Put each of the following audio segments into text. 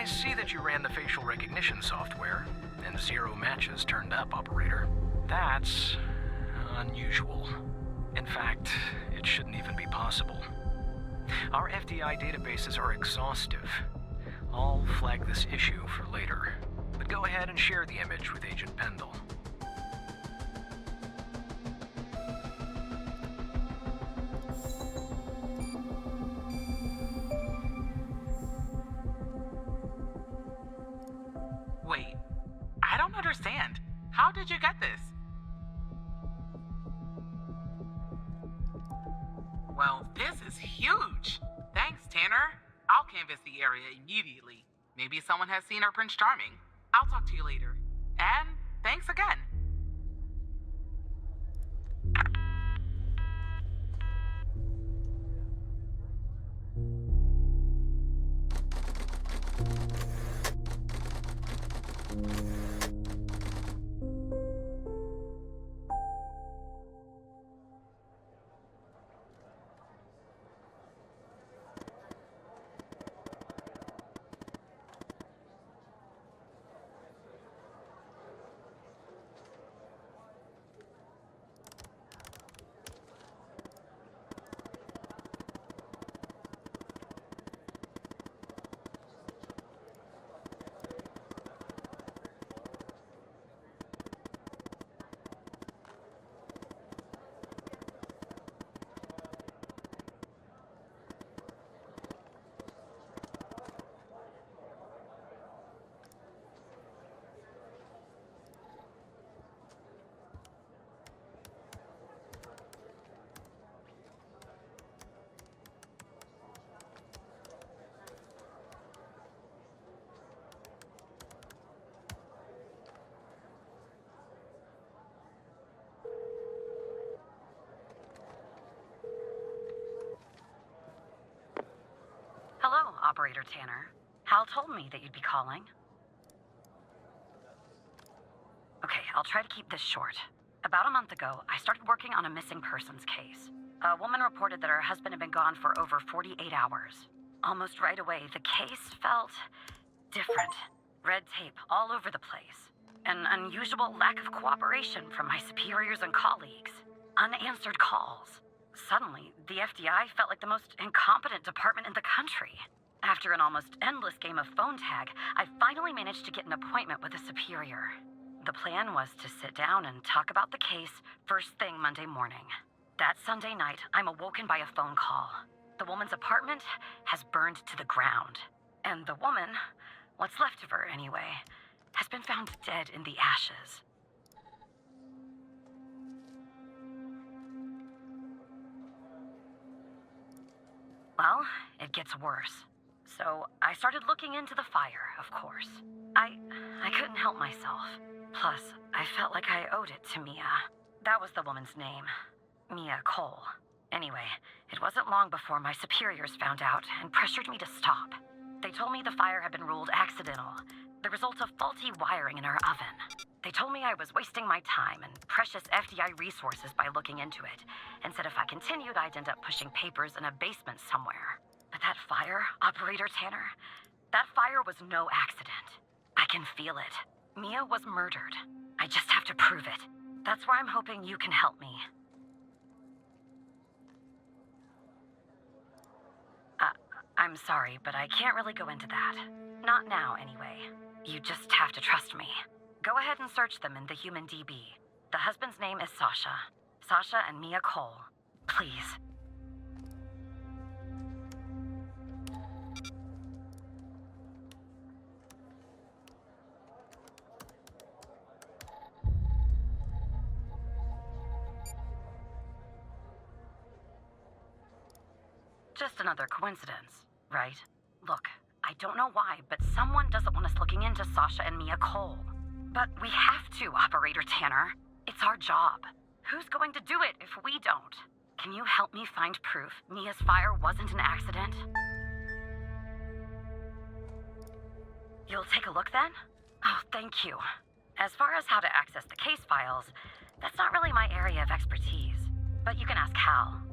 I see that you ran the facial recognition software, and 0 matches turned up, operator. That's unusual. In fact, it shouldn't even be possible. Our FDI databases are exhaustive. I'll flag this issue for later, but go ahead and share the image with Agent Pendle. Wait, I don't understand. How did you get this? Well, this is huge. Thanks, Tanner. I'll canvass the area immediately. Maybe someone has seen our Prince Charming. I'll talk to you later. And thanks again. Hello, Operator Tanner. Hal told me that you'd be calling. Okay, I'll try to keep this short. About a month ago, I started working on a missing persons case. A woman reported that her husband had been gone for over 48 hours. Almost right away, the case felt different. Red tape all over the place. An unusual lack of cooperation from my superiors and colleagues. Unanswered calls. Suddenly, the FDI felt like the most incompetent department in the country. After an almost endless game of phone tag, I finally managed to get an appointment with a superior. The plan was to sit down and talk about the case first thing Monday morning. That Sunday night, I'm awoken by a phone call. The woman's apartment has burned to the ground. And the woman, what's left of her anyway, has been found dead in the ashes. Well, it gets worse. So I started looking into the fire, of course. I couldn't help myself. Plus, I felt like I owed it to Mia. That was the woman's name. Mia Cole. Anyway, it wasn't long before my superiors found out and pressured me to stop. They told me the fire had been ruled accidental, the result of faulty wiring in our oven. They told me I was wasting my time and precious FDI resources by looking into it, and said if I continued, I'd end up pushing papers in a basement somewhere. But that fire, Operator Tanner, that fire was no accident. I can feel it. Mia was murdered. I just have to prove it. That's where I'm hoping you can help me. I'm sorry, but I can't really go into that. Not now, anyway. You just have to trust me. Go ahead and search them in the Human DB. The husband's name is Sasha. Sasha and Mia Cole. Please. Just another coincidence, right? Look, I don't know why, but someone doesn't want us looking into Sasha and Mia Cole. But we have to, Operator Tanner. It's our job. Who's going to do it if we don't? Can you help me find proof Mia's fire wasn't an accident? You'll take a look then? Oh, thank you. As far as how to access the case files, that's not really my area of expertise. But you can ask Hal.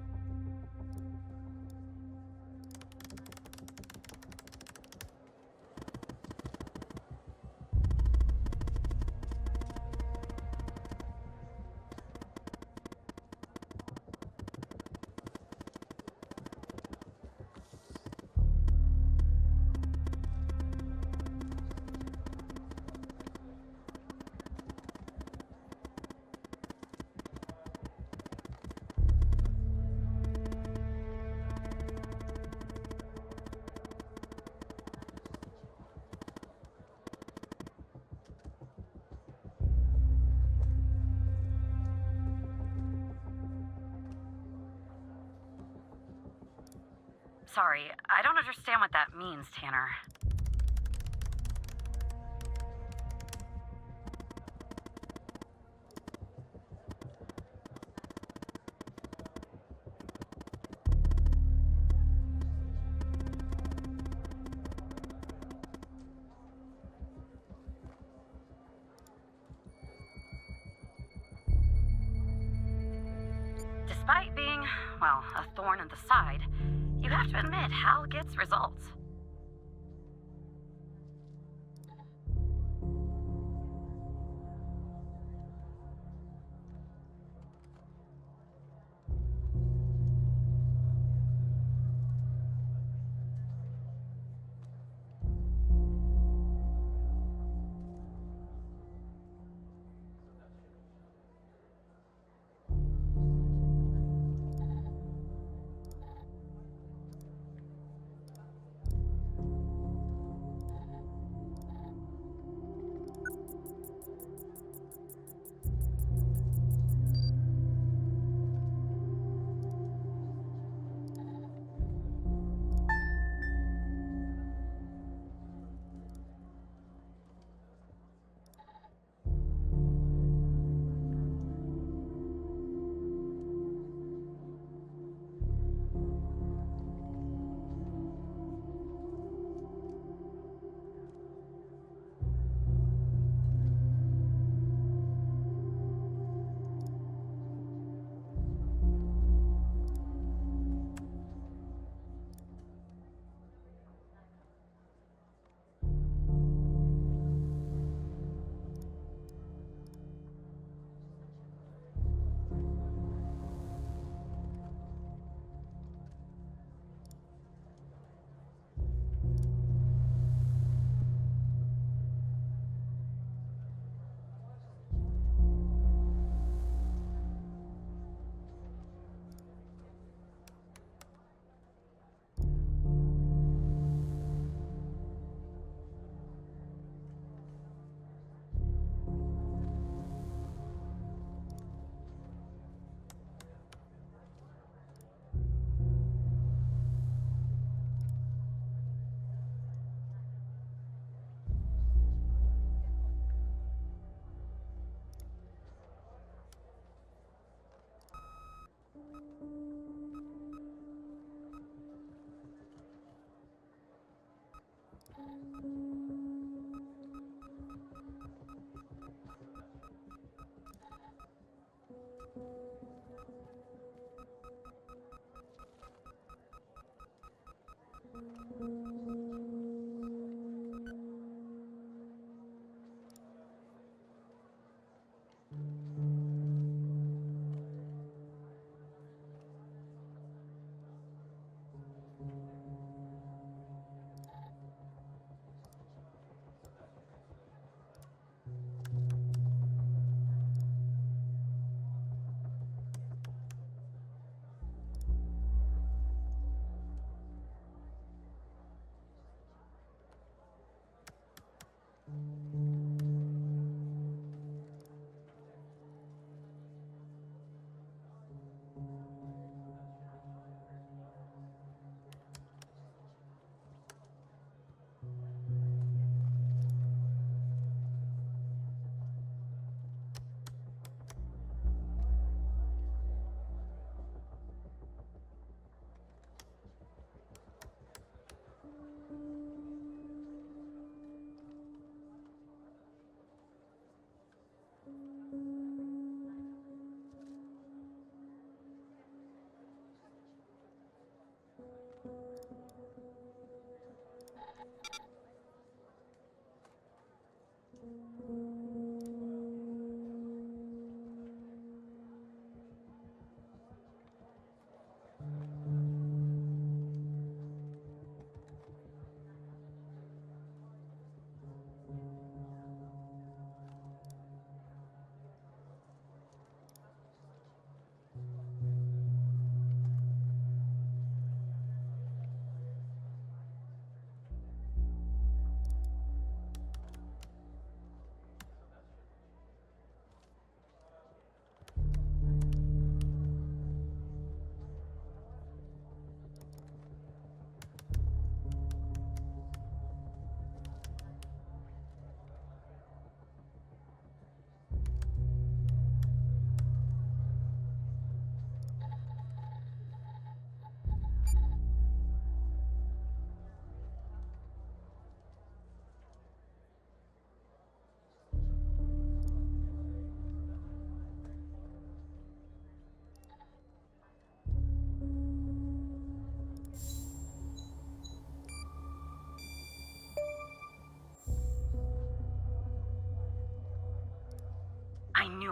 Sorry, I don't understand what that means, Tanner. Despite being, well, a thorn in the side, you have to admit Hal gets results.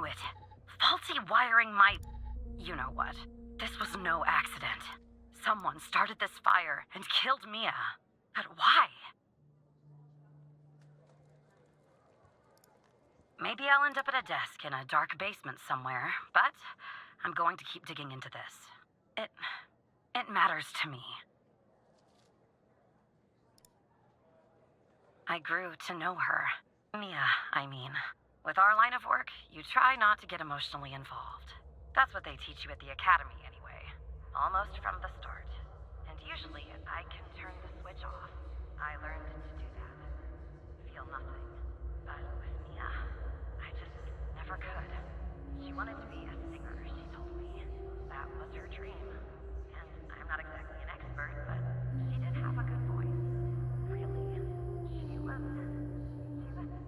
it. Faulty wiring my... you know what. This was no accident. Someone started this fire and killed Mia. But why? Maybe I'll end up at a desk in a dark basement somewhere, but I'm going to keep digging into this. It matters to me. I grew to know her. Mia, I mean. With our line of work, you try not to get emotionally involved. That's what they teach you at the academy anyway. Almost from the start. And usually, I can turn the switch off. I learned to do that. Feel nothing. But with Mia, I just never could. She wanted to be a singer, she told me. That was her dream. And I'm not exactly an expert, but she did have a good voice. Really. She was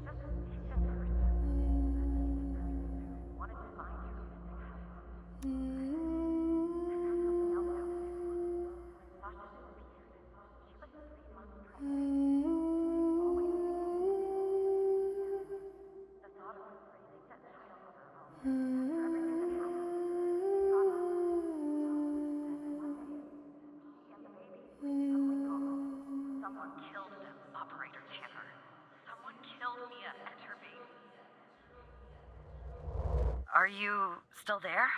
just a decent person. Wanted to find her missing husband. Are you still there?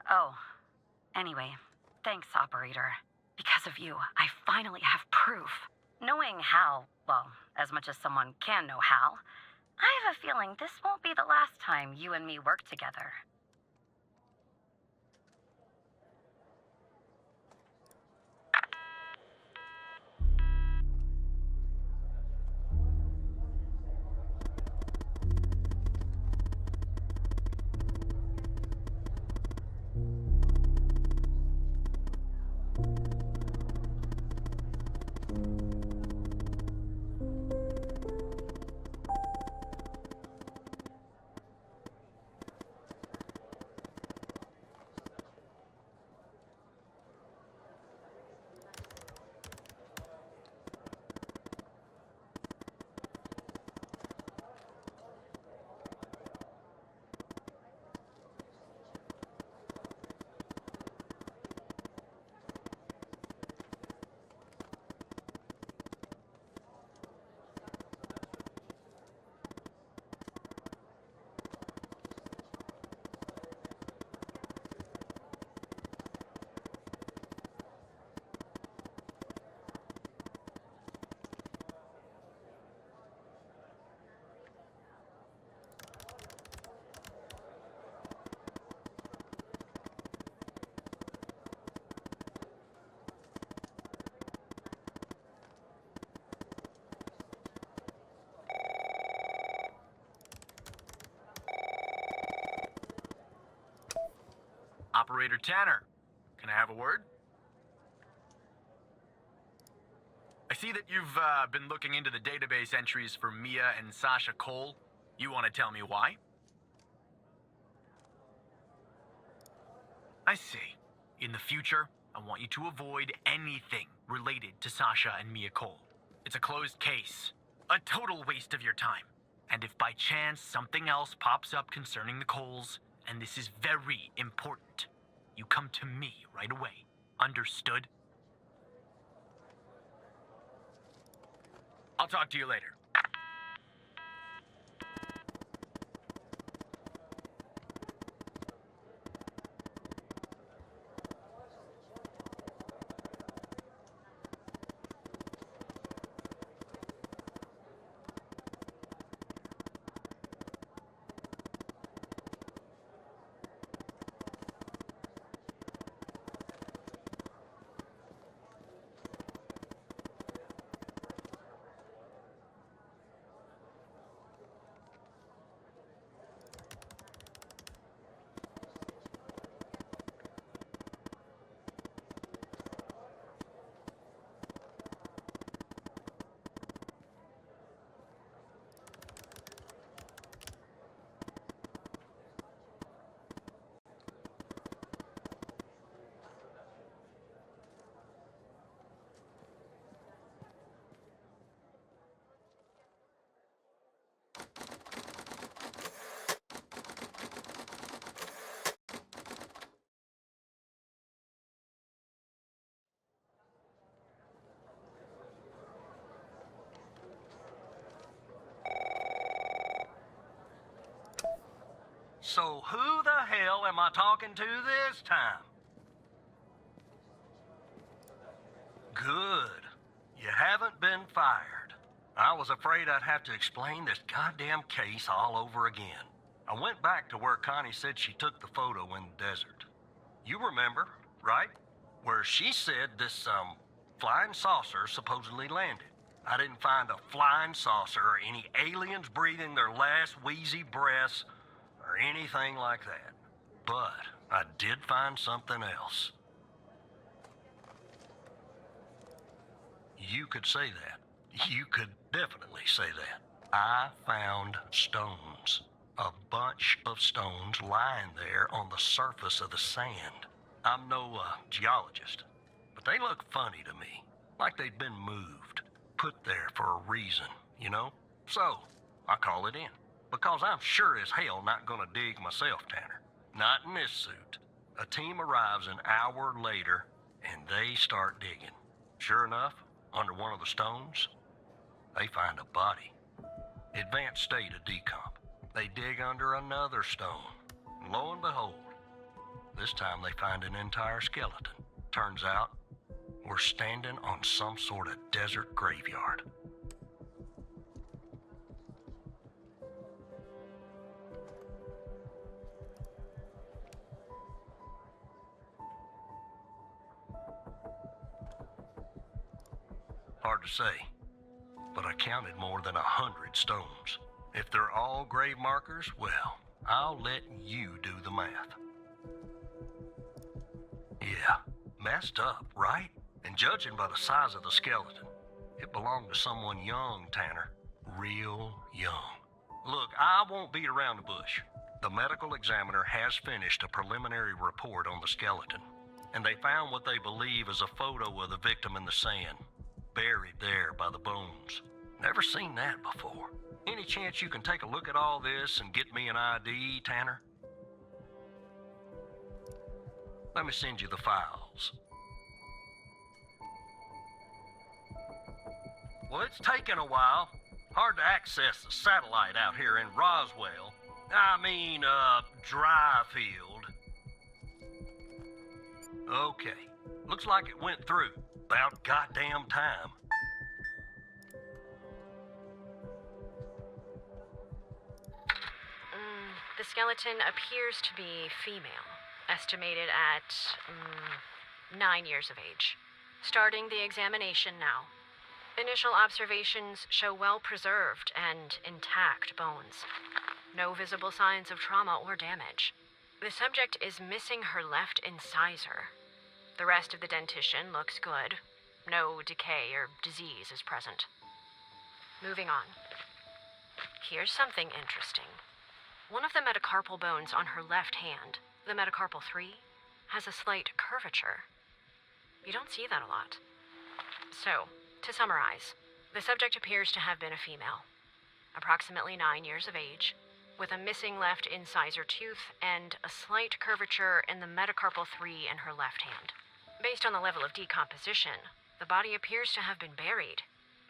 Oh, anyway, thanks, operator. Because of you, I finally have proof. Knowing Hal, well, as much as someone can know Hal, I have a feeling this won't be the last time you and me work together. Operator Tanner, can I have a word? I see that you've been looking into the database entries for Mia and Sasha Cole. You want to tell me why? I see. In the future, I want you to avoid anything related to Sasha and Mia Cole. It's a closed case. A total waste of your time. And if by chance something else pops up concerning the Coles, and this is very important, you come to me right away. Understood? I'll talk to you later. So who the hell am I talking to this time? Good. You haven't been fired. I was afraid I'd have to explain this goddamn case all over again. I went back to where Connie said she took the photo in the desert. You remember, right? Where she said this, flying saucer supposedly landed. I didn't find a flying saucer or any aliens breathing their last wheezy breaths or anything like that. But I did find something else. You could say that. You could definitely say that. I found stones. A bunch of stones lying there on the surface of the sand. I'm no geologist, but they look funny to me. Like they'd been moved. Put there for a reason, you know? So, I call it in. Because I'm sure as hell not gonna dig myself, Tanner. Not in this suit. A team arrives an hour later, and they start digging. Sure enough, under one of the stones, they find a body. Advanced state of decomp. They dig under another stone. And lo and behold, this time they find an entire skeleton. Turns out, we're standing on some sort of desert graveyard. Hard to say, but I counted more than 100 stones. If they're all grave markers, well, I'll let you do the math. Yeah, messed up, right? And judging by the size of the skeleton, it belonged to someone young, Tanner. Real young. Look, I won't beat around the bush. The medical examiner has finished a preliminary report on the skeleton, and they found what they believe is a photo of the victim in the sand, buried there by the bones. Never seen that before. Any chance you can take a look at all this and get me an ID, Tanner? Let me send you the files. Well, it's taken a while. Hard to access the satellite out here in Roswell. Dryfield. Okay. Looks like it went through. About goddamn time. The skeleton appears to be female, estimated at 9 years of age. Starting the examination now. Initial observations show well-preserved and intact bones. No visible signs of trauma or damage. The subject is missing her left incisor. The rest of the dentition looks good. No decay or disease is present. Moving on. Here's something interesting. One of the metacarpal bones on her left hand, the metacarpal 3, has a slight curvature. You don't see that a lot. So, to summarize, the subject appears to have been a female, approximately 9 years of age, with a missing left incisor tooth and a slight curvature in the metacarpal 3 in her left hand. Based on the level of decomposition, the body appears to have been buried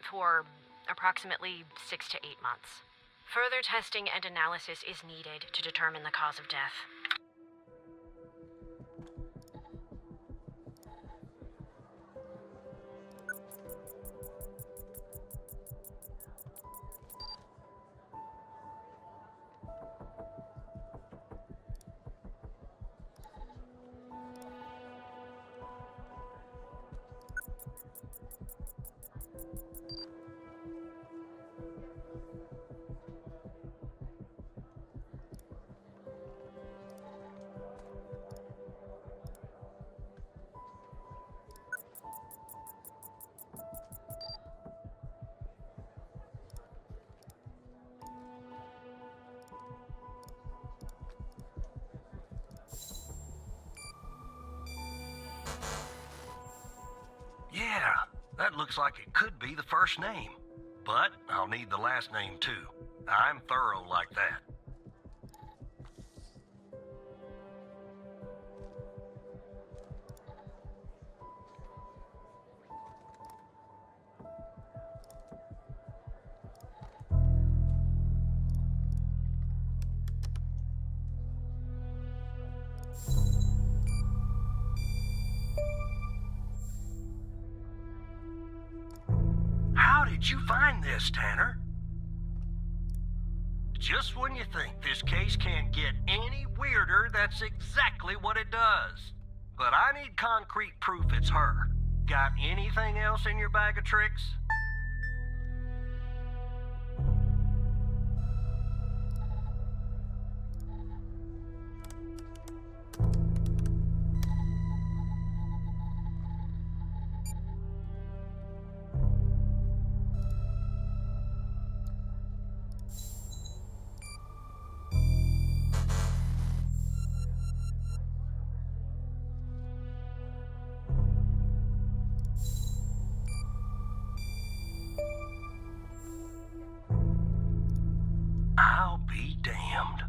for approximately 6 to 8 months. Further testing and analysis is needed to determine the cause of death. Yeah, that looks like it could be the first name. But I'll need the last name too. I'm thorough like that. How did you find this, Tanner? Just when you think this case can't get any weirder, that's exactly what it does. But I need concrete proof it's her. Got anything else in your bag of tricks? I'll be damned.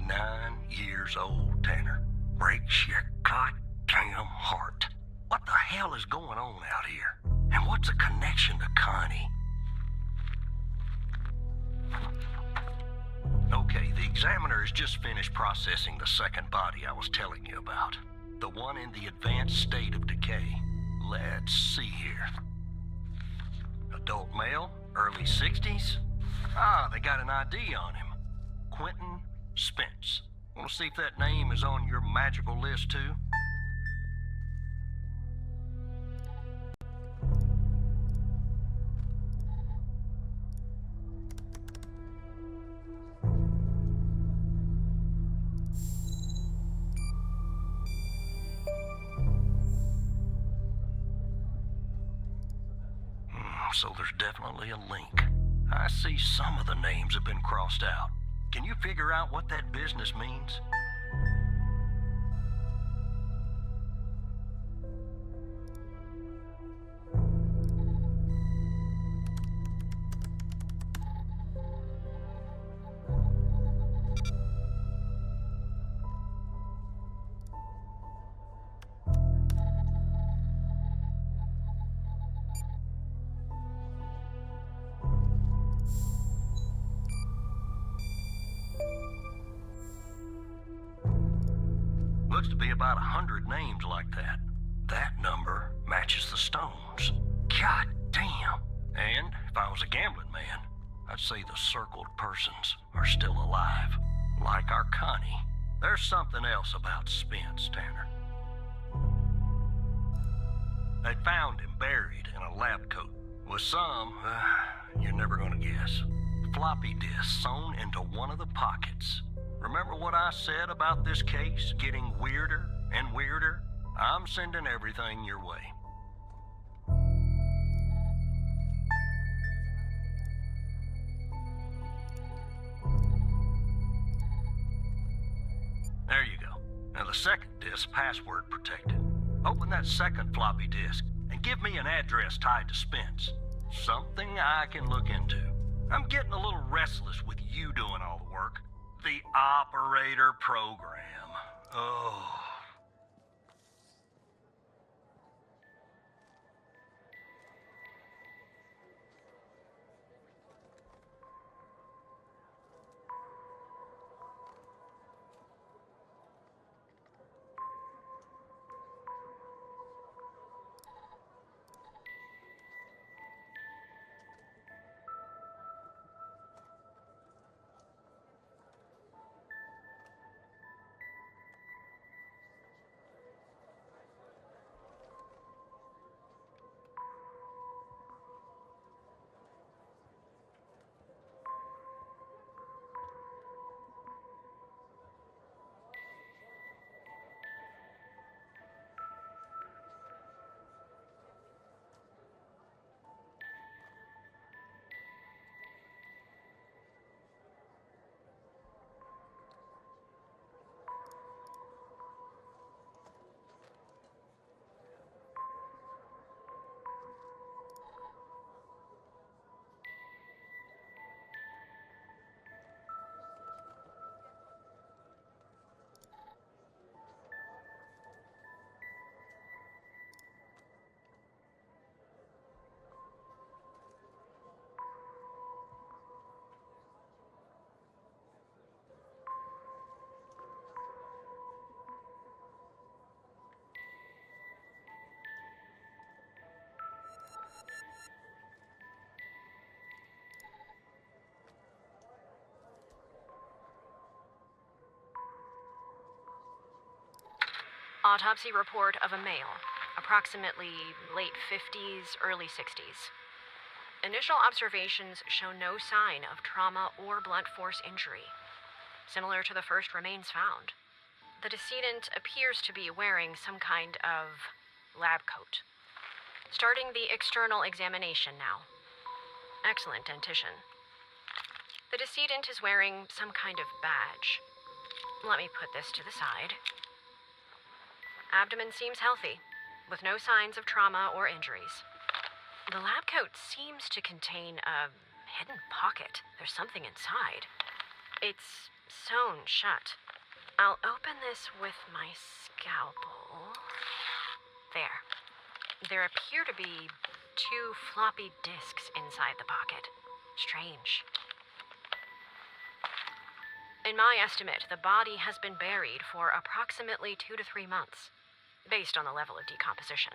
9 years old, Tanner. Breaks your goddamn heart. What the hell is going on out here? And what's a connection to Connie? Okay, the examiner has just finished processing the second body I was telling you about. The one in the advanced state of decay. Let's see here. Adult male, early 60s. Ah, they got an ID on him. Quentin Spence. Want to see if that name is on your magical list, too? So there's definitely a link. I see some of the names have been crossed out. Can you figure out what that business means? Looks to be about 100 names like that. That number matches the stones. God damn. And if I was a gambling man, I'd say the circled persons are still alive. Like our Connie. There's something else about Spence, Tanner. They found him buried in a lab coat with some, you're never gonna guess, floppy disk sewn into one of the pockets. Remember what I said about this case getting weirder and weirder? I'm sending everything your way. There you go. Now the second disk password protected. Open that second floppy disk and give me an address tied to Spence. Something I can look into. I'm getting a little restless with you doing all the work. The operator program. Oh. Autopsy report of a male, approximately late 50s, early 60s. Initial observations show no sign of trauma or blunt force injury. Similar to the first remains found. The decedent appears to be wearing some kind of lab coat. Starting the external examination now. Excellent dentition. The decedent is wearing some kind of badge. Let me put this to the side. Abdomen seems healthy, with no signs of trauma or injuries. The lab coat seems to contain a hidden pocket. There's something inside. It's sewn shut. I'll open this with my scalpel. There. There appear to be 2 floppy disks inside the pocket. Strange. In my estimate, the body has been buried for approximately 2 to 3 months, based on the level of decomposition.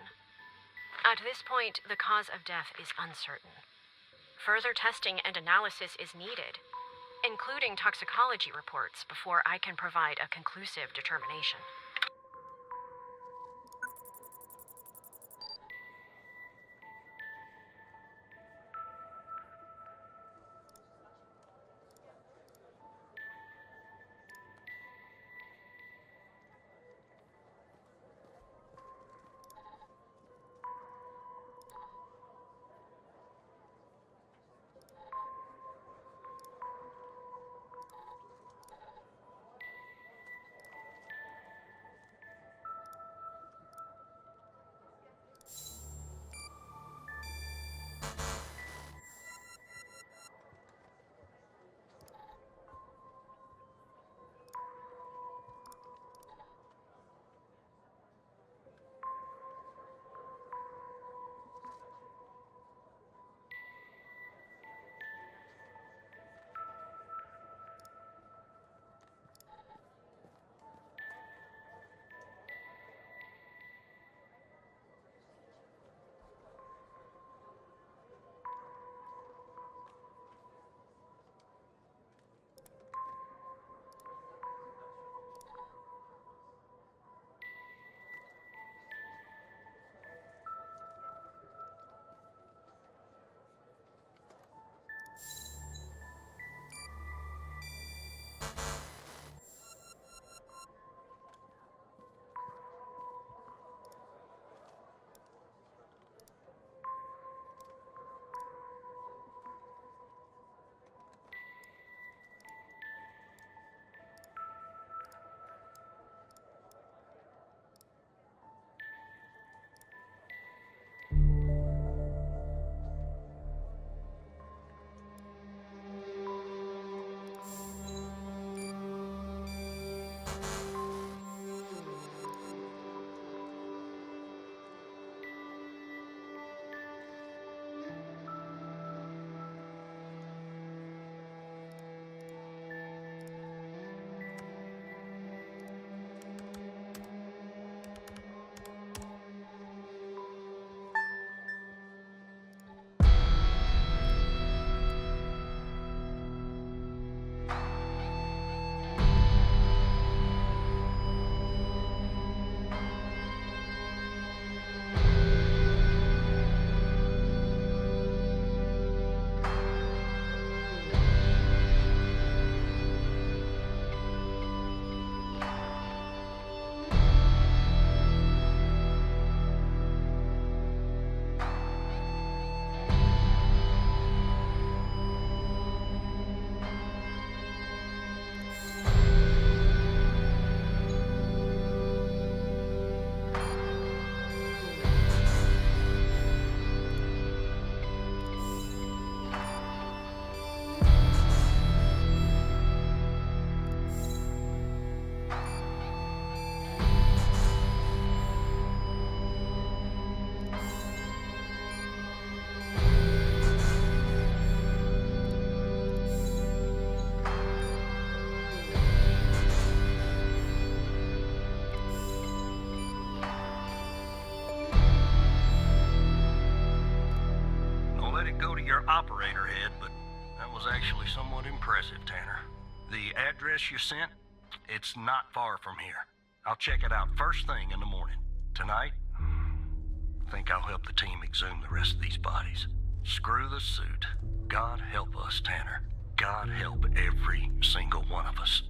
At this point, the cause of death is uncertain. Further testing and analysis is needed, including toxicology reports, before I can provide a conclusive determination. operator head, but that was actually somewhat impressive, Tanner. The address you sent, it's not far from here. I'll check it out first thing in the morning. Tonight, I think I'll help the team exhume the rest of these bodies. Screw the suit. God help us, Tanner. God help every single one of us.